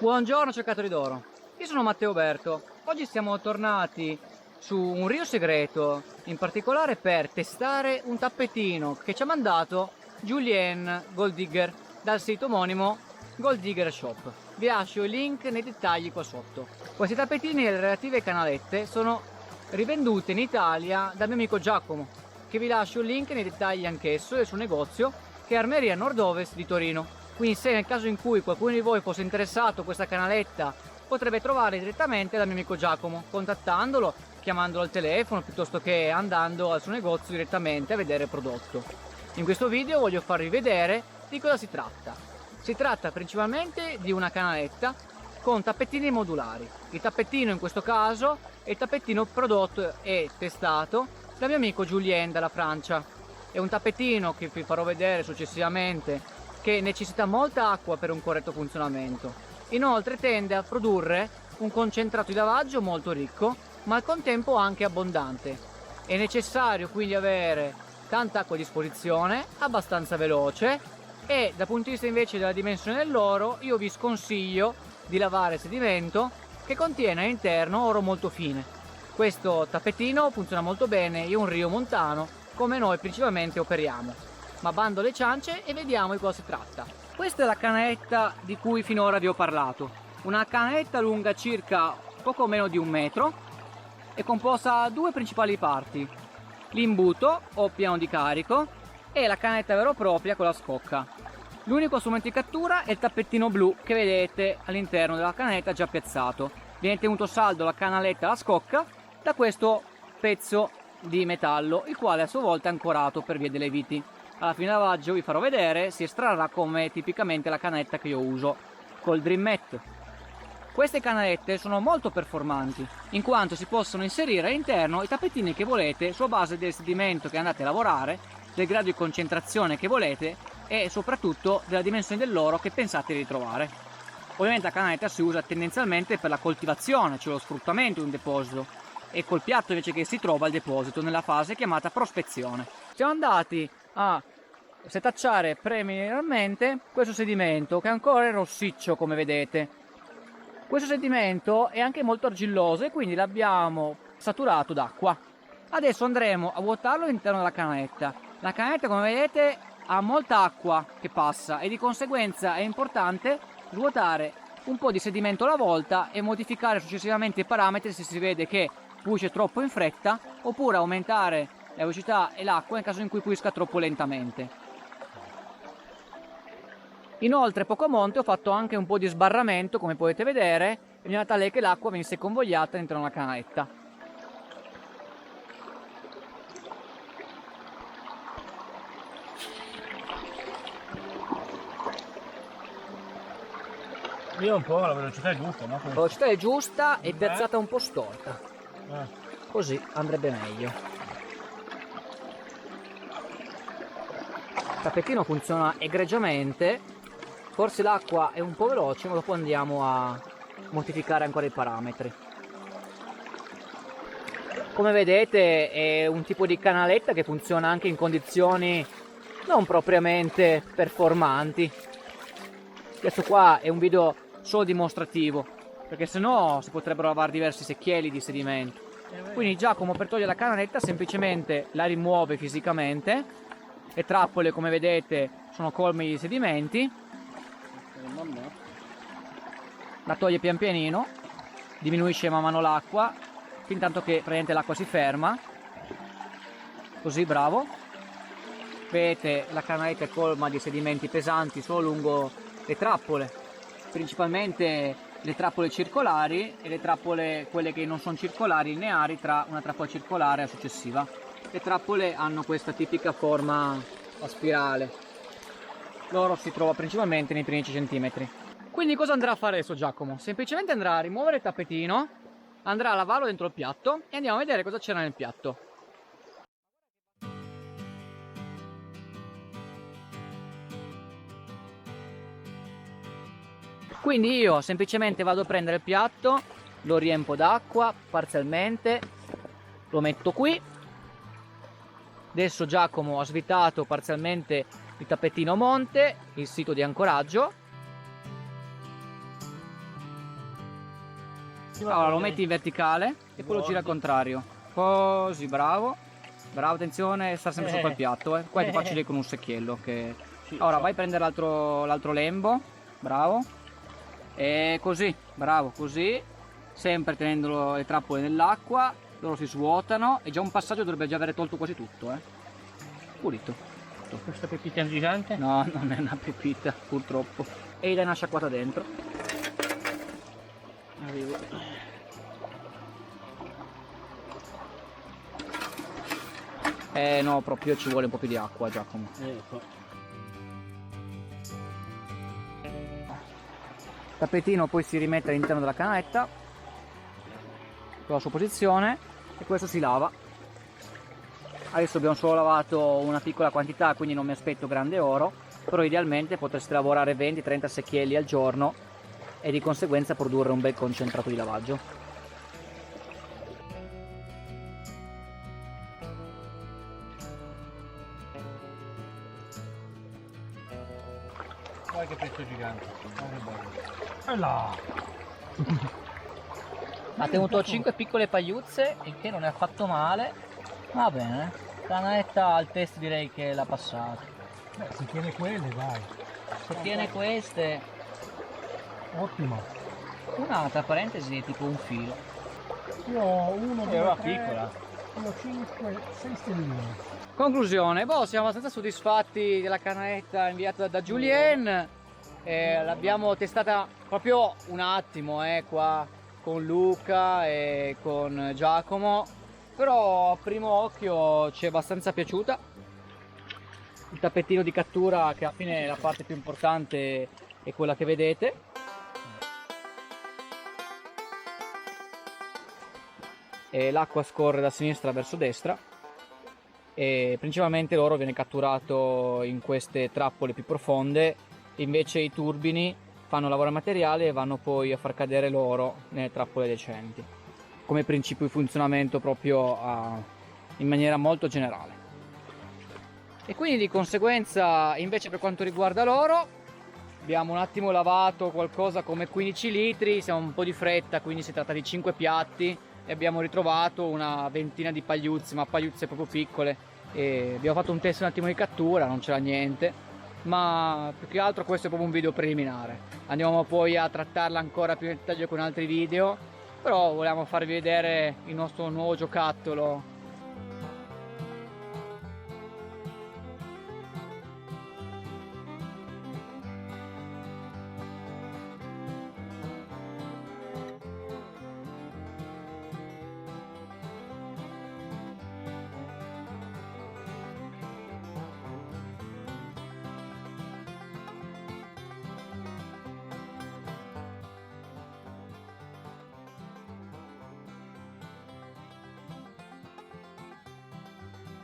Buongiorno cercatori d'oro, io sono Matteo Berto. Oggi siamo tornati su un rio segreto, in particolare per testare un tappetino che ci ha mandato Julien Gold Digger dal sito omonimo Gold Digger Shop. Vi lascio il link nei dettagli qua sotto. Questi tappetini e le relative canalette sono rivendute in Italia dal mio amico Giacomo, che vi lascio il link nei dettagli anch'esso del suo negozio, che è Armeria Nord-Ovest di Torino. Quindi se nel caso in cui qualcuno di voi fosse interessato a questa canaletta, potrebbe trovare direttamente dal mio amico Giacomo, contattandolo, chiamandolo al telefono, piuttosto che andando al suo negozio direttamente a vedere il prodotto. In questo video voglio farvi vedere di cosa si tratta. Si tratta principalmente di una canaletta con tappetini modulari. Il tappettino in questo caso è il tappettino prodotto e testato dal mio amico Julien dalla Francia. È un tappettino che vi farò vedere successivamente, che necessita molta acqua per un corretto funzionamento. Inoltre tende a produrre un concentrato di lavaggio molto ricco, ma al contempo anche abbondante. È necessario quindi avere tanta acqua a disposizione, abbastanza veloce, e dal punto di vista invece della dimensione dell'oro, io vi sconsiglio di lavare sedimento che contiene all'interno oro molto fine. Questo tappetino funziona molto bene in un rio montano, come noi principalmente operiamo. Ma bando alle ciance e vediamo di cosa si tratta. Questa è la canaletta di cui finora vi ho parlato. Una canaletta lunga circa poco meno di 1 metro e composta da 2 principali parti: l'imbuto o piano di carico e la canaletta vera e propria con la scocca. L'unico strumento di cattura è il tappettino blu che vedete all'interno della canaletta già piazzato. Viene tenuto saldo la canaletta e la scocca da questo pezzo di metallo, il quale a sua volta è ancorato per via delle viti. Alla fine lavaggio vi farò vedere, si estrarrà come tipicamente la canaletta che io uso col Dream Mat. Queste canalette sono molto performanti, in quanto si possono inserire all'interno i tappetini che volete sulla base del sedimento che andate a lavorare, del grado di concentrazione che volete e soprattutto della dimensione dell'oro che pensate di ritrovare. Ovviamente la canaletta si usa tendenzialmente per la coltivazione, cioè lo sfruttamento di un deposito, e col piatto invece che si trova il deposito nella fase chiamata prospezione. Siamo andati a setacciare preliminarmente questo sedimento, che ancora è rossiccio come vedete. Questo sedimento è anche molto argilloso e quindi l'abbiamo saturato d'acqua. Adesso andremo a vuotarlo all'interno della canaletta. La canaletta, come vedete, ha molta acqua che passa e di conseguenza è importante svuotare un po' di sedimento alla volta e modificare successivamente i parametri se si vede che puisce troppo in fretta, oppure aumentare la velocità e l'acqua nel caso in cui puisca troppo lentamente. Inoltre poco a monte ho fatto anche un po' di sbarramento, come potete vedere, in maniera tale che l'acqua venisse convogliata all'interno della canaletta. Io un po' la velocità è giusta, no? La velocità è giusta e piazzata un po' storta. Così andrebbe meglio. Il tappetino funziona egregiamente, forse l'acqua è un po' veloce, ma dopo andiamo a modificare ancora i parametri. Come vedete è un tipo di canaletta che funziona anche in condizioni non propriamente performanti. Questo qua è un video solo dimostrativo, perché sennò si potrebbero lavare diversi secchielli di sedimento. Quindi Giacomo, per togliere la canaletta, semplicemente la rimuove fisicamente. Le trappole, come vedete, sono colme di sedimenti. La toglie pian pianino, diminuisce man mano l'acqua, fin tanto che praticamente l'acqua si ferma. Così, bravo. Vedete, la canaletta è colma di sedimenti pesanti solo lungo le trappole, principalmente le trappole circolari e le trappole, quelle che non sono circolari, lineari, tra una trappola circolare e la successiva. Le trappole hanno questa tipica forma a spirale. L'oro si trova principalmente nei primi 10 cm. Quindi cosa andrà a fare adesso Giacomo? Semplicemente andrà a rimuovere il tappetino, andrà a lavarlo dentro il piatto e andiamo a vedere cosa c'era nel piatto. Quindi io semplicemente vado a prendere il piatto, lo riempo d'acqua parzialmente, lo metto qui. Adesso Giacomo ha svitato parzialmente il tappetino a monte, il sito di ancoraggio. Allora lo metti in verticale e poi lo giri al contrario. Così, bravo. Bravo, attenzione, sta sempre sopra il piatto. Qua ti faccio lì con un secchiello. Che... Sì, Ora so. vai a prendere l'altro lembo. Bravo. E così, bravo, così. Sempre tenendo le trappole nell'acqua. Loro si svuotano e già un passaggio dovrebbe già aver tolto quasi tutto. Pulito. Questa pepita gigante? No, non è una pepita, purtroppo. E gli dai una sciacquata dentro. Arrivo. No, proprio ci vuole un po' più di acqua, Giacomo. Ecco. Il tappetino poi si rimette all'interno della canetta con la sua posizione e questo si lava. Adesso abbiamo solo lavato una piccola quantità, quindi non mi aspetto grande oro, però idealmente potreste lavorare 20-30 secchielli al giorno e di conseguenza produrre un bel concentrato di lavaggio. Guarda che pezzo gigante. E là. Ha tenuto 5 piccole pagliuzze, il che non è affatto male. Va bene, canetta al test direi che l'ha passata. Se tiene quelle, dai. Se tiene queste, Ottimo. una tra parentesi è tipo un filo. Io ho uno, due, Era tre, piccola. io ho 5, 6 stelline. Conclusione, siamo abbastanza soddisfatti della canetta inviata da Julien. L'abbiamo testata proprio un attimo qua con Luca e con Giacomo, però a primo occhio ci è abbastanza piaciuta. Il tappetino di cattura, che alla fine è la parte più importante, è quella che vedete. E l'acqua scorre da sinistra verso destra e principalmente l'oro viene catturato in queste trappole più profonde, invece i turbini fanno lavorare materiale e vanno poi a far cadere l'oro nelle trappole decenti, come principio di funzionamento proprio in maniera molto generale. E quindi di conseguenza, invece, per quanto riguarda l'oro, abbiamo un attimo lavato qualcosa come 15 litri, siamo un po' di fretta, quindi si tratta di 5 piatti e abbiamo ritrovato una ventina di pagliuzze, ma pagliuzze proprio piccole, e abbiamo fatto un test un attimo di cattura, non c'era niente, ma più che altro questo è proprio un video preliminare. Andiamo poi a trattarla ancora più in dettaglio con altri video, però volevamo farvi vedere il nostro nuovo giocattolo